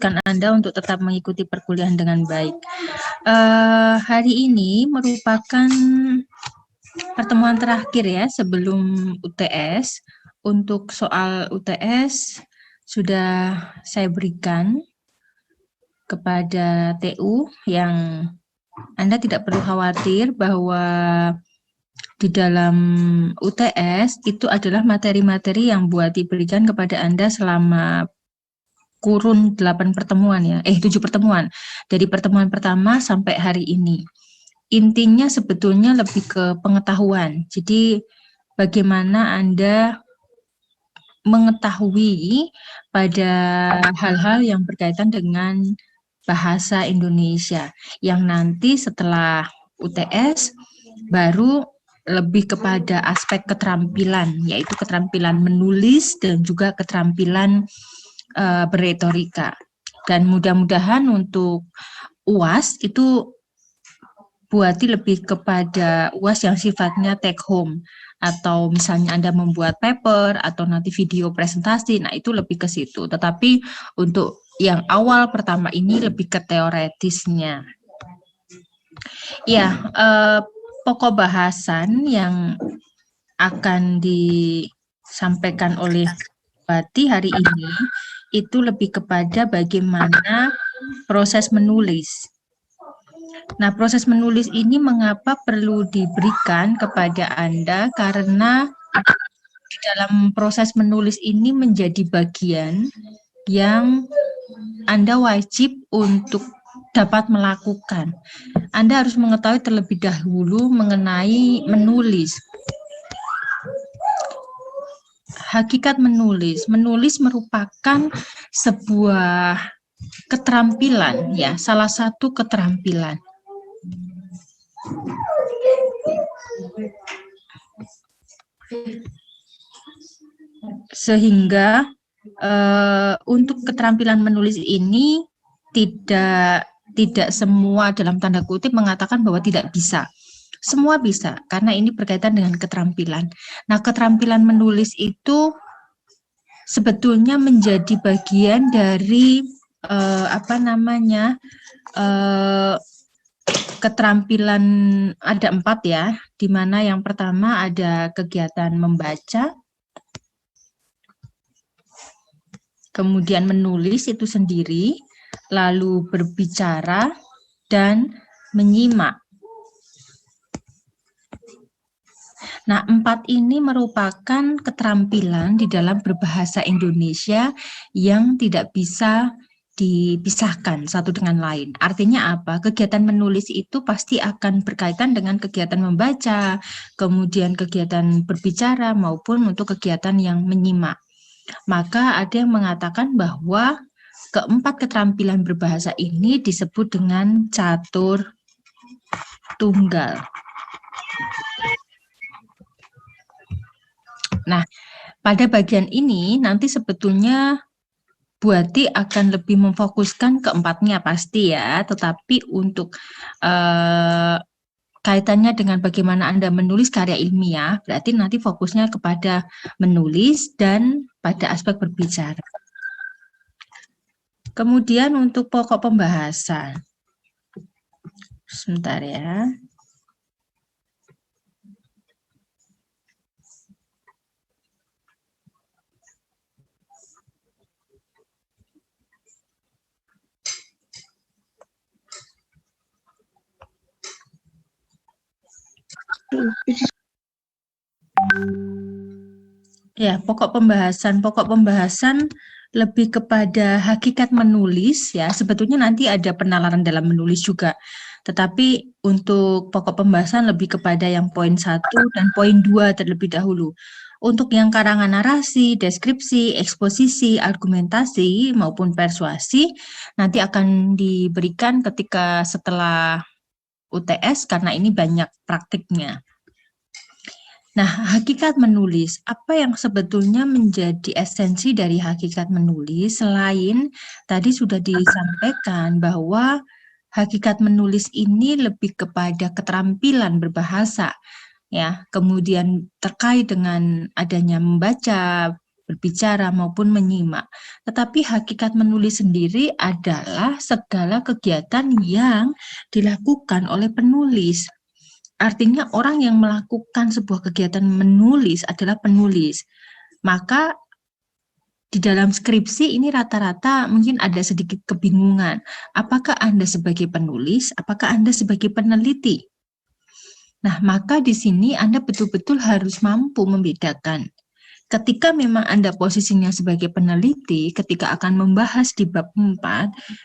Anda untuk tetap mengikuti perkuliahan dengan baik. Hari ini merupakan pertemuan terakhir ya sebelum UTS. Untuk soal UTS sudah saya berikan kepada TU yang Anda tidak perlu khawatir bahwa di dalam UTS itu adalah materi-materi yang buat diberikan kepada Anda selama kurun 8 pertemuan ya, 7 pertemuan. Dari pertemuan pertama sampai hari ini. Intinya sebetulnya lebih ke pengetahuan. Jadi bagaimana Anda mengetahui pada hal-hal yang berkaitan dengan bahasa Indonesia. Yang nanti setelah UTS baru lebih kepada aspek keterampilan, yaitu keterampilan menulis dan juga keterampilan berretorika. Dan mudah-mudahan untuk UAS itu buati lebih kepada UAS yang sifatnya take home, atau misalnya Anda membuat paper atau nanti video presentasi, nah itu lebih ke situ. Tetapi untuk yang awal pertama ini lebih ke teoretisnya. Ya, pokok bahasan yang akan disampaikan oleh Bati hari ini itu lebih kepada bagaimana proses menulis. Nah, proses menulis ini mengapa perlu diberikan kepada Anda? Karena di dalam proses menulis ini menjadi bagian yang Anda wajib untuk dapat melakukan. Anda harus mengetahui terlebih dahulu mengenai menulis. Hakikat menulis. Menulis merupakan sebuah keterampilan ya, salah satu keterampilan. Sehingga untuk keterampilan menulis ini tidak semua dalam tanda kutip mengatakan bahwa tidak bisa. Semua bisa, karena ini berkaitan dengan keterampilan. Nah, keterampilan menulis itu sebetulnya menjadi bagian dari keterampilan, ada 4 ya, di mana yang pertama ada kegiatan membaca, kemudian menulis itu sendiri, lalu berbicara, dan menyimak. Nah, 4 ini merupakan keterampilan di dalam berbahasa Indonesia yang tidak bisa dipisahkan satu dengan lain. Artinya apa? Kegiatan menulis itu pasti akan berkaitan dengan kegiatan membaca, kemudian kegiatan berbicara, maupun untuk kegiatan yang menyimak. Maka ada yang mengatakan bahwa keempat keterampilan berbahasa ini disebut dengan catur tunggal. Nah, pada bagian ini nanti sebetulnya Buati akan lebih memfokuskan keempatnya pasti ya, tetapi untuk kaitannya dengan bagaimana Anda menulis karya ilmiah, berarti nanti fokusnya kepada menulis dan pada aspek berbicara. Kemudian untuk pokok pembahasan. Sebentar ya. Ya, pokok pembahasan lebih kepada hakikat menulis ya. Sebetulnya nanti ada penalaran dalam menulis juga. Tetapi untuk pokok pembahasan lebih kepada yang poin 1 dan poin 2 terlebih dahulu. Untuk yang karangan narasi, deskripsi, eksposisi, argumentasi maupun persuasi nanti akan diberikan ketika setelah UTS karena ini banyak praktiknya. Nah, hakikat menulis, apa yang sebetulnya menjadi esensi dari hakikat menulis selain tadi sudah disampaikan bahwa hakikat menulis ini lebih kepada keterampilan berbahasa, ya, kemudian terkait dengan adanya membaca, berbicara maupun menyimak. Tetapi hakikat menulis sendiri adalah segala kegiatan yang dilakukan oleh penulis. Artinya orang yang melakukan sebuah kegiatan menulis adalah penulis. Maka di dalam skripsi ini rata-rata mungkin ada sedikit kebingungan. Apakah Anda sebagai penulis, apakah Anda sebagai peneliti? Nah, maka di sini Anda betul-betul harus mampu membedakan. Ketika memang Anda posisinya sebagai peneliti, ketika akan membahas di bab 4,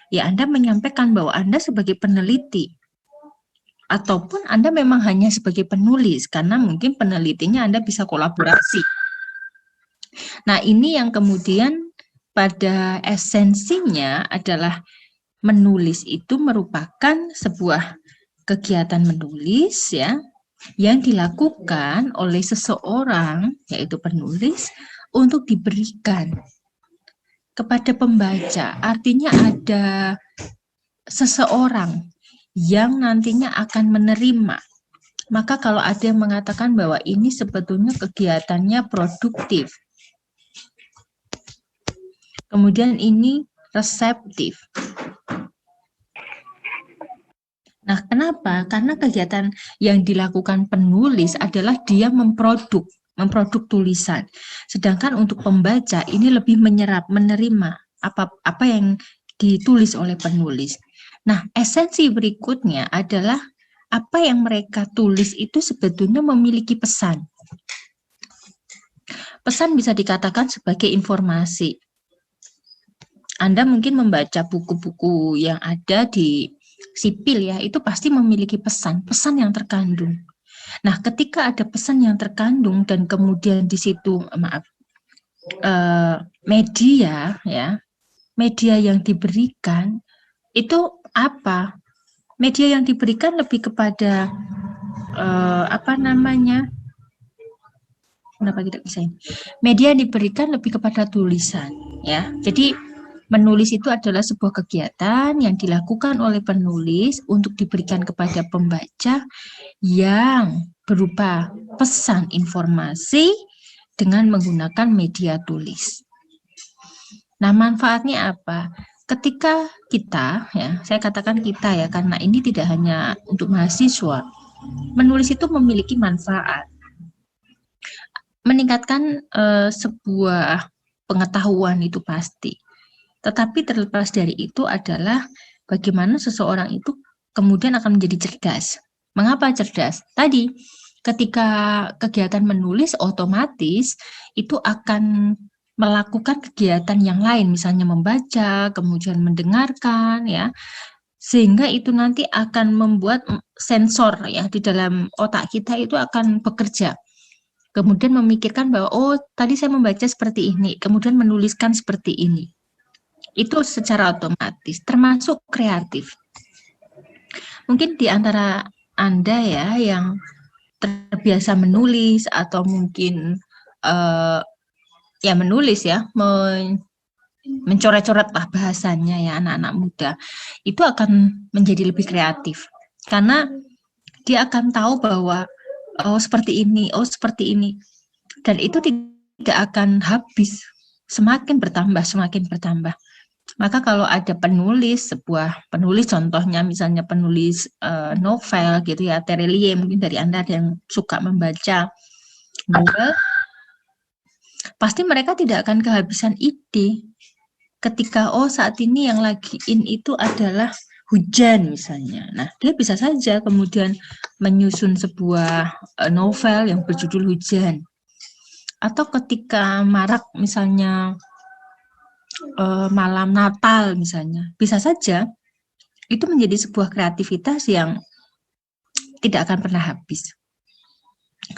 ya Anda menyampaikan bahwa Anda sebagai peneliti. Ataupun Anda memang hanya sebagai penulis, karena mungkin penelitinya Anda bisa kolaborasi. Nah, ini yang kemudian pada esensinya adalah menulis itu merupakan sebuah kegiatan menulis ya yang dilakukan oleh seseorang yaitu penulis untuk diberikan kepada pembaca. Artinya ada seseorang yang nantinya akan menerima. Maka kalau ada yang mengatakan bahwa ini sebetulnya kegiatannya produktif, kemudian ini reseptif. Nah, kenapa? Karena kegiatan yang dilakukan penulis adalah dia memproduk tulisan. Sedangkan untuk pembaca ini lebih menyerap, menerima apa yang ditulis oleh penulis. Nah, esensi berikutnya adalah apa yang mereka tulis itu sebetulnya memiliki pesan. Pesan bisa dikatakan sebagai informasi. Anda mungkin membaca buku-buku yang ada di sipil ya, itu pasti memiliki pesan yang terkandung. Nah, ketika ada pesan yang terkandung dan kemudian di situ media ya, media yang diberikan itu apa? Media yang diberikan lebih kepada kenapa tidak bisa ini? Media yang diberikan lebih kepada tulisan ya. Jadi menulis itu adalah sebuah kegiatan yang dilakukan oleh penulis untuk diberikan kepada pembaca yang berupa pesan informasi dengan menggunakan media tulis. Nah, manfaatnya apa? Ketika kita, ya, saya katakan kita ya, karena ini tidak hanya untuk mahasiswa, menulis itu memiliki manfaat. Meningkatkan sebuah pengetahuan itu pasti. Tetapi terlepas dari itu adalah bagaimana seseorang itu kemudian akan menjadi cerdas. Mengapa cerdas? Tadi, ketika kegiatan menulis otomatis itu akan melakukan kegiatan yang lain, misalnya membaca, kemudian mendengarkan, ya, sehingga itu nanti akan membuat sensor ya di dalam otak kita itu akan bekerja. Kemudian memikirkan bahwa, oh tadi saya membaca seperti ini, kemudian menuliskan seperti ini. Itu secara otomatis, termasuk kreatif. Mungkin di antara Anda ya yang terbiasa menulis atau mungkin ya menulis ya, mencoret-coret lah bahasanya ya anak-anak muda, itu akan menjadi lebih kreatif. Karena dia akan tahu bahwa oh seperti ini, oh seperti ini. Dan itu tidak akan habis, semakin bertambah, semakin bertambah. Maka kalau ada penulis, sebuah penulis contohnya misalnya penulis novel gitu ya, Terelie, mungkin dari Anda ada yang suka membaca novel, pasti mereka tidak akan kehabisan ide ketika oh saat ini yang lagi in itu adalah hujan misalnya. Nah, dia bisa saja kemudian menyusun sebuah novel yang berjudul Hujan. Atau ketika marak misalnya malam Natal misalnya, bisa saja itu menjadi sebuah kreativitas yang tidak akan pernah habis.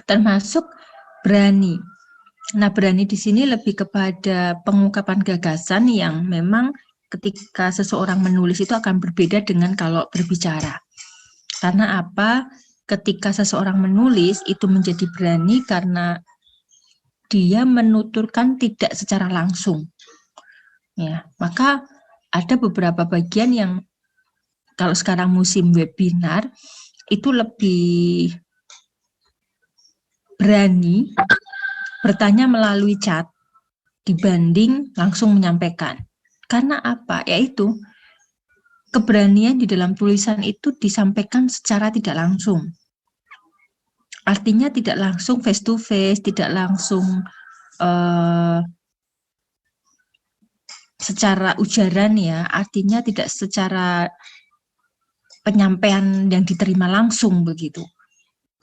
Termasuk berani. Nah, berani di sini lebih kepada pengungkapan gagasan yang memang ketika seseorang menulis itu akan berbeda dengan kalau berbicara. Karena apa? Ketika seseorang menulis itu menjadi berani karena dia menuturkan tidak secara langsung. Ya, maka ada beberapa bagian yang kalau sekarang musim webinar itu lebih berani bertanya melalui chat dibanding langsung menyampaikan. Karena apa? Yaitu keberanian di dalam tulisan itu disampaikan secara tidak langsung. Artinya tidak langsung face to face, tidak langsung secara ujaran ya, artinya tidak secara penyampaian yang diterima langsung begitu.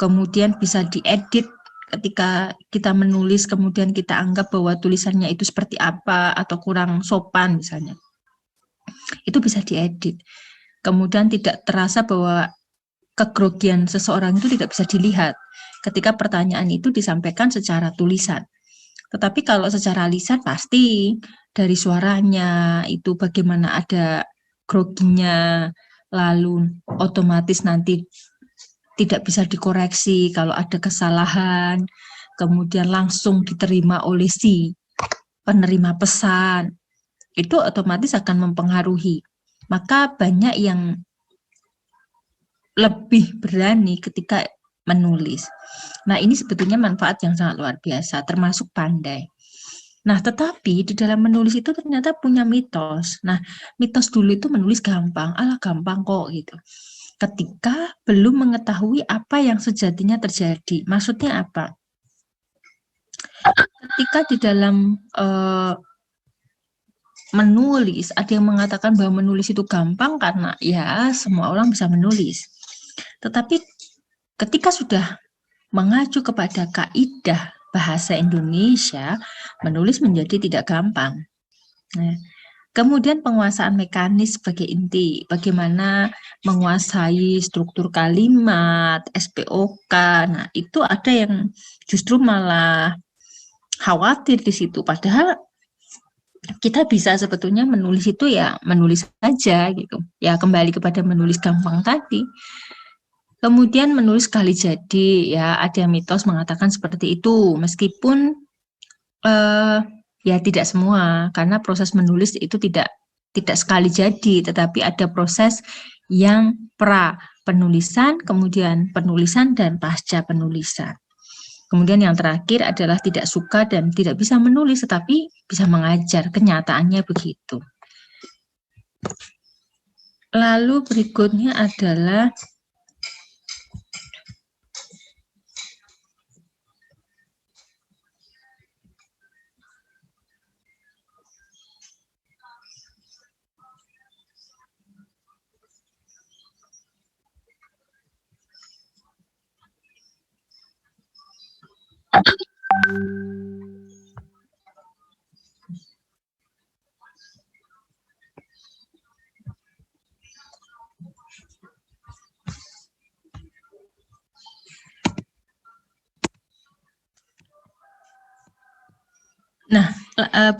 Kemudian bisa diedit ketika kita menulis, kemudian kita anggap bahwa tulisannya itu seperti apa atau kurang sopan misalnya. Itu bisa diedit. Kemudian tidak terasa bahwa kegrogian seseorang itu tidak bisa dilihat ketika pertanyaan itu disampaikan secara tulisan. Tetapi kalau secara lisan pasti dari suaranya itu bagaimana ada groginya, lalu otomatis nanti tidak bisa dikoreksi kalau ada kesalahan, kemudian langsung diterima oleh si penerima pesan, itu otomatis akan mempengaruhi. Maka banyak yang lebih berani ketika menulis. Nah, ini sebetulnya manfaat yang sangat luar biasa, termasuk pandai. Nah, tetapi di dalam menulis itu ternyata punya mitos. Nah, mitos dulu itu menulis gampang, alah gampang kok gitu. Ketika belum mengetahui apa yang sejatinya terjadi. Maksudnya apa? Ketika di dalam menulis, ada yang mengatakan bahwa menulis itu gampang karena ya semua orang bisa menulis. Tetapi ketika sudah mengacu kepada kaidah bahasa Indonesia, menulis menjadi tidak gampang. Nah, kemudian penguasaan mekanis sebagai inti, bagaimana menguasai struktur kalimat, SPOK. Nah, itu ada yang justru malah khawatir di situ. Padahal kita bisa sebetulnya menulis itu ya menulis saja gitu. Ya kembali kepada menulis gampang tadi. Kemudian menulis sekali jadi, ya ada mitos mengatakan seperti itu, meskipun ya tidak semua, karena proses menulis itu tidak sekali jadi, tetapi ada proses yang pra penulisan, kemudian penulisan dan pasca penulisan. Kemudian yang terakhir adalah tidak suka dan tidak bisa menulis, tetapi bisa mengajar, kenyataannya begitu. Lalu berikutnya adalah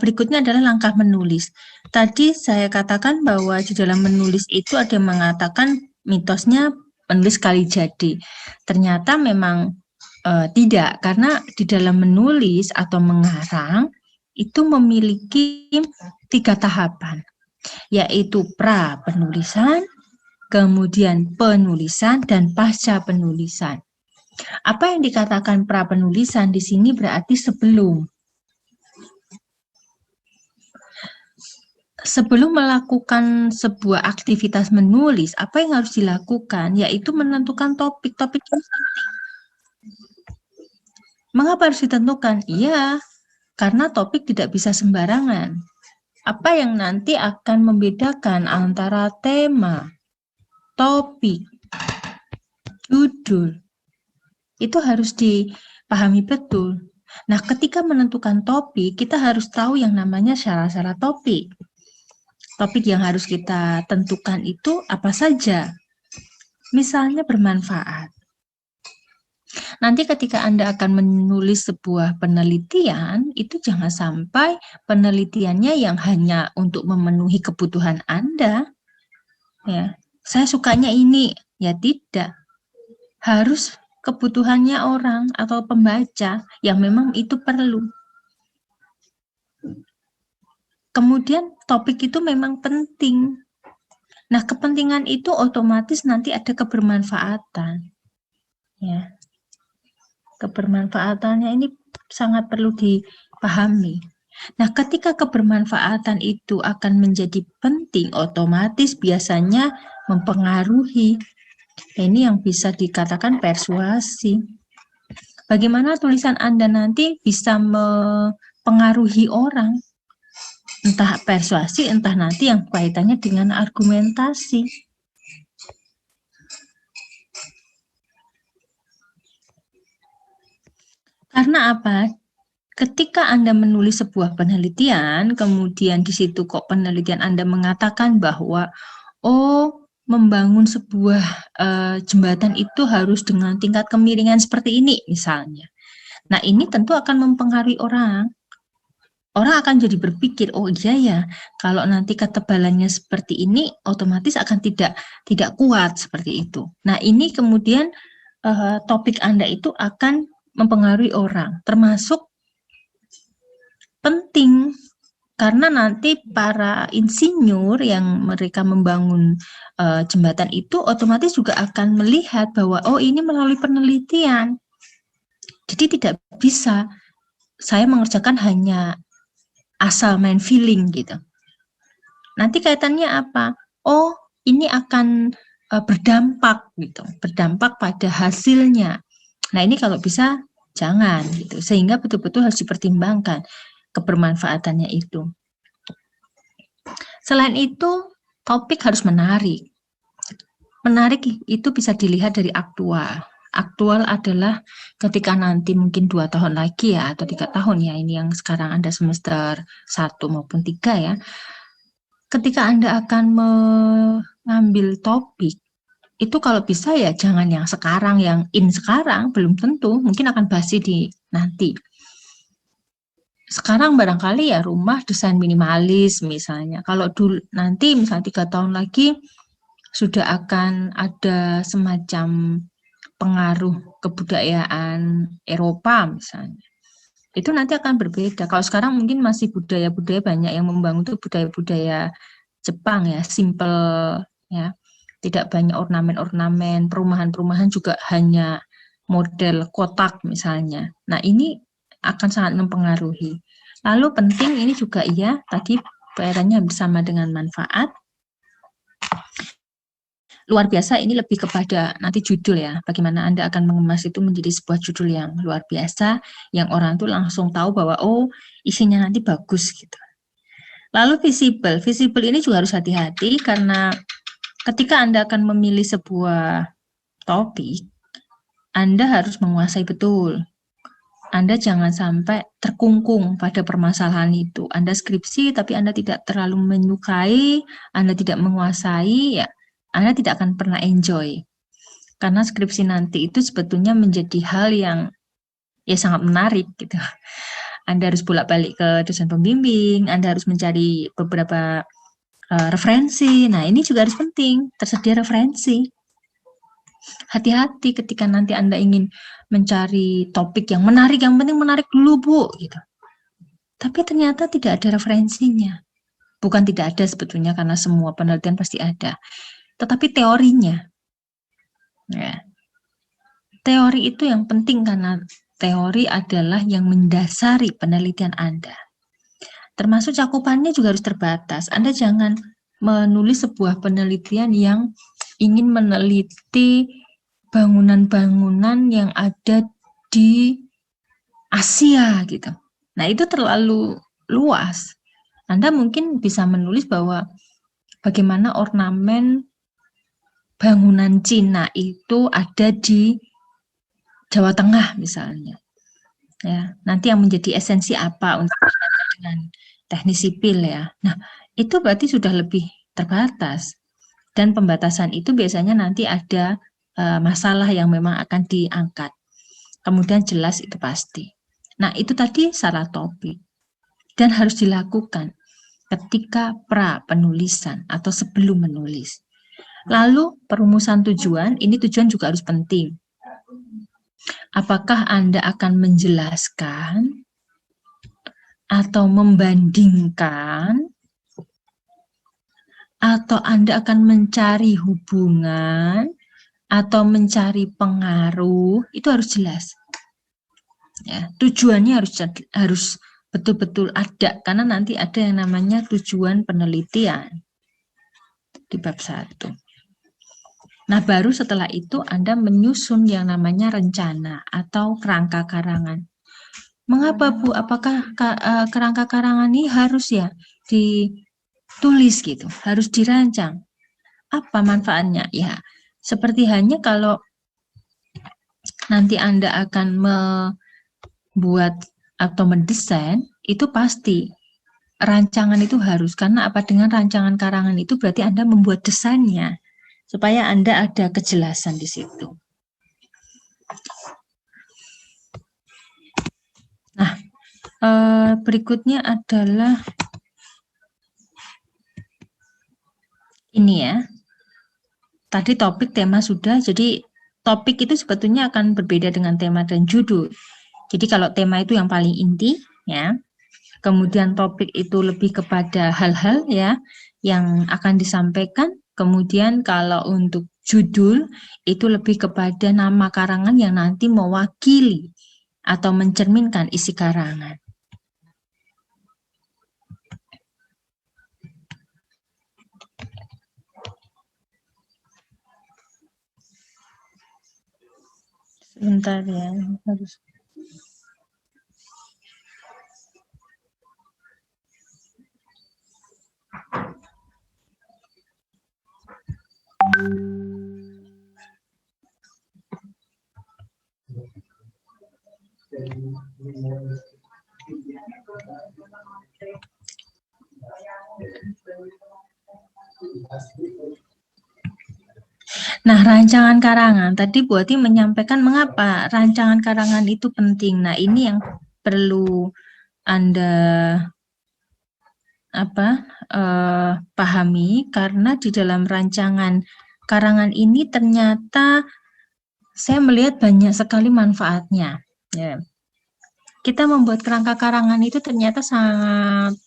berikutnya adalah langkah menulis. Tadi saya katakan bahwa di dalam menulis itu ada yang mengatakan mitosnya menulis sekali jadi. Ternyata memang tidak, karena di dalam menulis atau mengarang itu memiliki 3 tahapan, yaitu pra penulisan, kemudian penulisan, dan pasca penulisan. Apa yang dikatakan pra penulisan di sini berarti sebelum melakukan sebuah aktivitas menulis, apa yang harus dilakukan? Yaitu menentukan topik-topik yang penting. Mengapa harus ditentukan? Iya, karena topik tidak bisa sembarangan. Apa yang nanti akan membedakan antara tema, topik, judul, itu harus dipahami betul. Nah, ketika menentukan topik, kita harus tahu yang namanya syarat-syarat topik. Topik yang harus kita tentukan itu apa saja? Misalnya bermanfaat. Nanti ketika Anda akan menulis sebuah penelitian, itu jangan sampai penelitiannya yang hanya untuk memenuhi kebutuhan Anda. Ya, saya sukanya ini, ya tidak. Harus kebutuhannya orang atau pembaca yang memang itu perlu. Kemudian topik itu memang penting. Nah, kepentingan itu otomatis nanti ada kebermanfaatan. Ya. Kebermanfaatannya ini sangat perlu dipahami. Nah, ketika kebermanfaatan itu akan menjadi penting, otomatis biasanya mempengaruhi. Nah, ini yang bisa dikatakan persuasi. Bagaimana tulisan Anda nanti bisa mempengaruhi orang, entah persuasi, entah nanti yang kaitannya dengan argumentasi. Karena apa? Ketika Anda menulis sebuah penelitian, kemudian di situ kok penelitian Anda mengatakan bahwa, oh, membangun sebuah jembatan itu harus dengan tingkat kemiringan seperti ini, misalnya. Nah, ini tentu akan mempengaruhi orang. Orang akan jadi berpikir, oh iya ya, kalau nanti ketebalannya seperti ini, otomatis akan tidak kuat seperti itu. Nah, ini kemudian topik Anda itu akan mempengaruhi orang, termasuk penting karena nanti para insinyur yang mereka membangun jembatan itu otomatis juga akan melihat bahwa oh ini melalui penelitian. Jadi tidak bisa saya mengerjakan hanya asal main feeling gitu. Nanti kaitannya apa? Oh, ini akan berdampak gitu, berdampak pada hasilnya. Nah, ini kalau bisa jangan gitu. Sehingga betul-betul harus dipertimbangkan kebermanfaatannya itu. Selain itu, topik harus menarik. Menarik itu bisa dilihat dari aktual. Aktual adalah ketika nanti mungkin 2 tahun lagi ya, atau 3 tahun ya, ini yang sekarang Anda semester 1 maupun 3 ya. Ketika Anda akan mengambil topik, itu kalau bisa ya jangan yang sekarang, yang in sekarang, belum tentu, mungkin akan basi di nanti. Sekarang barangkali ya rumah desain minimalis misalnya. Kalau dulu nanti misalnya 3 tahun lagi sudah akan ada semacam pengaruh kebudayaan Eropa misalnya. Itu nanti akan berbeda. Kalau sekarang mungkin masih budaya-budaya banyak yang membangun itu budaya-budaya Jepang ya, simple ya. Tidak banyak ornamen-ornamen, perumahan-perumahan juga hanya model kotak misalnya. Nah, ini akan sangat mempengaruhi. Lalu penting ini juga ya, tadi kaitannya bersama dengan manfaat. Luar biasa ini lebih kepada nanti judul ya, bagaimana Anda akan mengemas itu menjadi sebuah judul yang luar biasa, yang orang tuh langsung tahu bahwa oh isinya nanti bagus gitu. Lalu visible ini juga harus hati-hati karena ketika Anda akan memilih sebuah topik, Anda harus menguasai betul. Anda jangan sampai terkungkung pada permasalahan itu. Anda skripsi tapi Anda tidak terlalu menyukai, Anda tidak menguasai, ya Anda tidak akan pernah enjoy. Karena skripsi nanti itu sebetulnya menjadi hal yang ya sangat menarik gitu. Anda harus bolak-balik ke dosen pembimbing, Anda harus mencari beberapa referensi. Nah, ini juga harus penting, tersedia referensi. Hati-hati ketika nanti Anda ingin mencari topik yang menarik, yang penting menarik dulu Bu, gitu. Tapi ternyata tidak ada referensinya. Bukan tidak ada sebetulnya karena semua penelitian pasti ada. Tetapi teorinya. Ya. Teori itu yang penting karena teori adalah yang mendasari penelitian Anda. Termasuk cakupannya juga harus terbatas. Anda jangan menulis sebuah penelitian yang ingin meneliti bangunan-bangunan yang ada di Asia gitu. Nah, itu terlalu luas. Anda mungkin bisa menulis bahwa bagaimana ornamen bangunan Cina itu ada di Jawa Tengah misalnya. Ya, nanti yang menjadi esensi apa untuk dengan teknik sipil ya. Nah, itu berarti sudah lebih terbatas. Dan pembatasan itu biasanya nanti ada masalah yang memang akan diangkat. Kemudian jelas itu pasti. Nah, itu tadi salah topik. Dan harus dilakukan ketika pra penulisan atau sebelum menulis. Lalu perumusan tujuan, ini tujuan juga harus penting. Apakah Anda akan menjelaskan atau membandingkan atau Anda akan mencari hubungan atau mencari pengaruh, itu harus jelas. Ya, tujuannya harus betul-betul ada, karena nanti ada yang namanya tujuan penelitian di bab 1. Nah, baru setelah itu Anda menyusun yang namanya rencana atau kerangka karangan. Mengapa Bu? Apakah kerangka karangan ini harus ya ditulis gitu, harus dirancang? Apa manfaatnya? Ya, seperti hanya kalau nanti Anda akan membuat atau mendesain, itu pasti rancangan itu harus. Karena apa? Dengan rancangan karangan itu berarti Anda membuat desainnya, supaya Anda ada kejelasan di situ. Nah, berikutnya adalah ini ya. Tadi topik, tema sudah, jadi topik itu sebetulnya akan berbeda dengan tema dan judul. Jadi kalau tema itu yang paling inti ya. Kemudian topik itu lebih kepada hal-hal ya yang akan disampaikan. Kemudian kalau untuk judul itu lebih kepada nama karangan yang nanti mewakili atau mencerminkan isi karangan. Sebentar ya, harus. Nah, rancangan karangan tadi Bu Ati menyampaikan mengapa rancangan karangan itu penting. Nah, ini yang perlu Anda pahami, karena di dalam rancangan karangan ini ternyata saya melihat banyak sekali manfaatnya. Ya. Kita membuat kerangka karangan itu ternyata sangat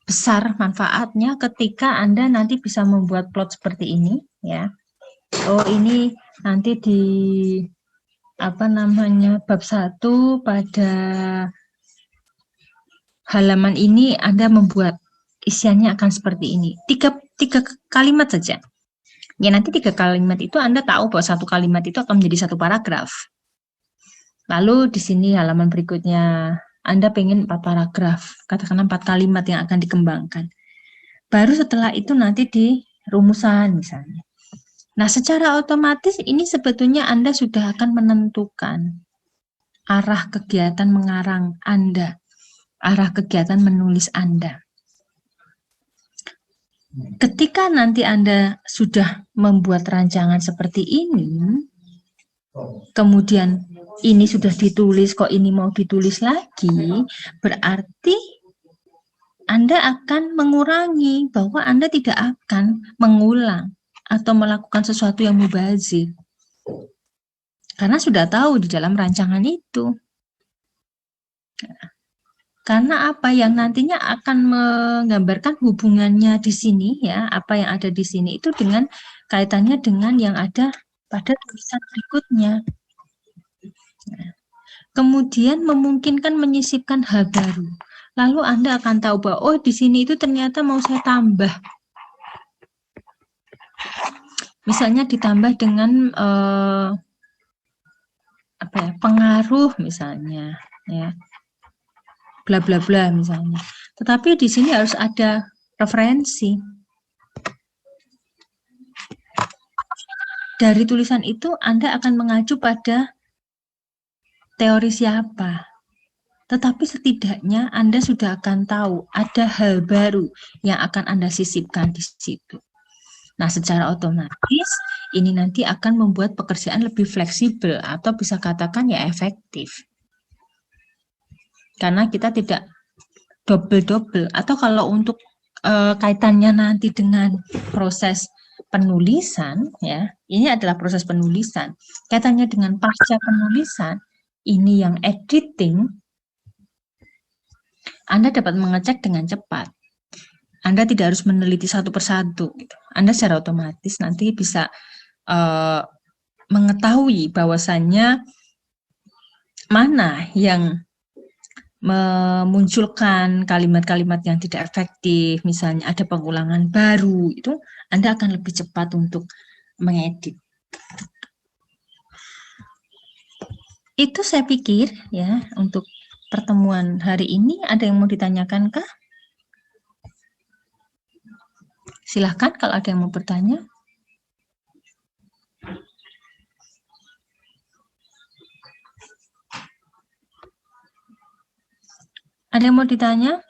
besar manfaatnya ketika Anda nanti bisa membuat plot seperti ini ya. Oh, ini nanti di bab 1 pada halaman ini Anda membuat isiannya akan seperti ini. Tiga kalimat saja. Ya, nanti 3 kalimat itu Anda tahu bahwa 1 kalimat itu akan menjadi 1 paragraf. Lalu di sini halaman berikutnya Anda pengen 4 paragraf, katakanlah 4 kalimat yang akan dikembangkan. Baru setelah itu nanti di rumusan misalnya. Nah, secara otomatis ini sebetulnya Anda sudah akan menentukan arah kegiatan mengarang Anda, arah kegiatan menulis Anda. Ketika nanti Anda sudah membuat rancangan seperti ini, kemudian ini sudah ditulis, kok ini mau ditulis lagi, berarti Anda akan mengurangi bahwa Anda tidak akan mengulang atau melakukan sesuatu yang mubazir. Karena sudah tahu di dalam rancangan itu. Karena apa yang nantinya akan menggambarkan hubungannya di sini ya, apa yang ada di sini itu dengan kaitannya dengan yang ada pada tulisan berikutnya. Kemudian memungkinkan menyisipkan hal baru. Lalu Anda akan tahu bahwa oh di sini itu ternyata mau saya tambah. Misalnya ditambah dengan pengaruh misalnya ya. Bla bla bla misalnya. Tetapi di sini harus ada referensi. Dari tulisan itu Anda akan mengacu pada teori siapa. Tetapi setidaknya Anda sudah akan tahu ada hal baru yang akan Anda sisipkan di situ. Nah, secara otomatis ini nanti akan membuat pekerjaan lebih fleksibel atau bisa katakan ya efektif. Karena kita tidak double-double, atau kalau untuk kaitannya nanti dengan proses penulisan ya, ini adalah proses penulisan. Kaitannya dengan pasca penulisan, ini yang editing, Anda dapat mengecek dengan cepat. Anda tidak harus meneliti satu persatu. Anda secara otomatis nanti bisa mengetahui bahwasannya mana yang memunculkan kalimat-kalimat yang tidak efektif, misalnya ada pengulangan baru, itu Anda akan lebih cepat untuk mengedit. Itu saya pikir ya untuk pertemuan hari ini. Ada yang mau ditanyakan kah? Silahkan kalau ada yang mau bertanya. Ada yang mau ditanya?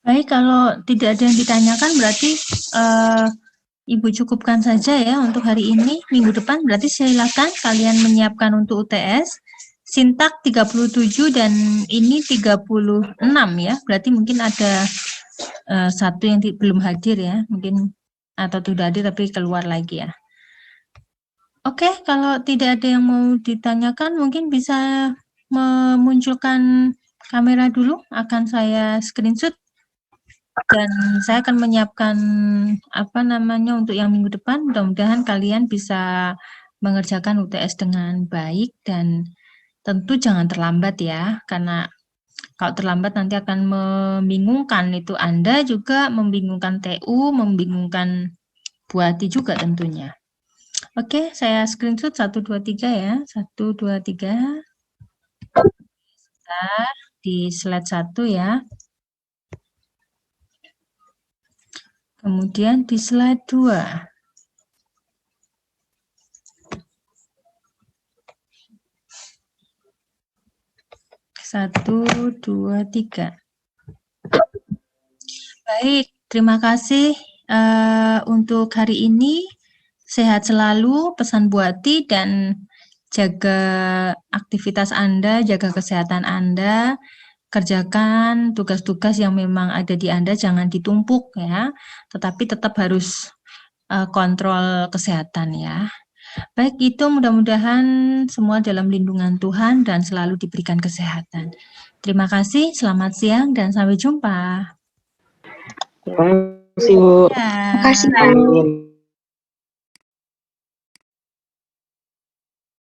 Baik, kalau tidak ada yang ditanyakan berarti Ibu cukupkan saja ya untuk hari ini. Minggu depan berarti silakan kalian menyiapkan untuk UTS. Sintak 37 dan ini 36 ya. Berarti mungkin ada satu yang belum hadir ya, mungkin atau tidak hadir tapi keluar lagi ya. Oke, kalau tidak ada yang mau ditanyakan mungkin bisa memunculkan kamera dulu, akan saya screenshot dan saya akan menyiapkan untuk yang minggu depan. Mudah-mudahan kalian bisa mengerjakan UTS dengan baik dan tentu jangan terlambat ya, karena kalau terlambat nanti akan membingungkan itu Anda juga, membingungkan TU, membingungkan Bu Ati juga tentunya. Oke, saya screenshot 1 2 3 ya. 1 2 3. Sebentar, di slide 1 ya. Kemudian di slide 2. Satu, dua, tiga. Baik, terima kasih untuk hari ini. Sehat selalu, pesan Bu Ati, dan jaga aktivitas Anda, jaga kesehatan Anda, kerjakan tugas-tugas yang memang ada di Anda, jangan ditumpuk ya, tetapi tetap harus kontrol kesehatan ya. Baik, itu mudah-mudahan semua dalam lindungan Tuhan dan selalu diberikan kesehatan. Terima kasih, selamat siang dan sampai jumpa. Terima kasih, Bu. Ya. Terima kasih, Bu.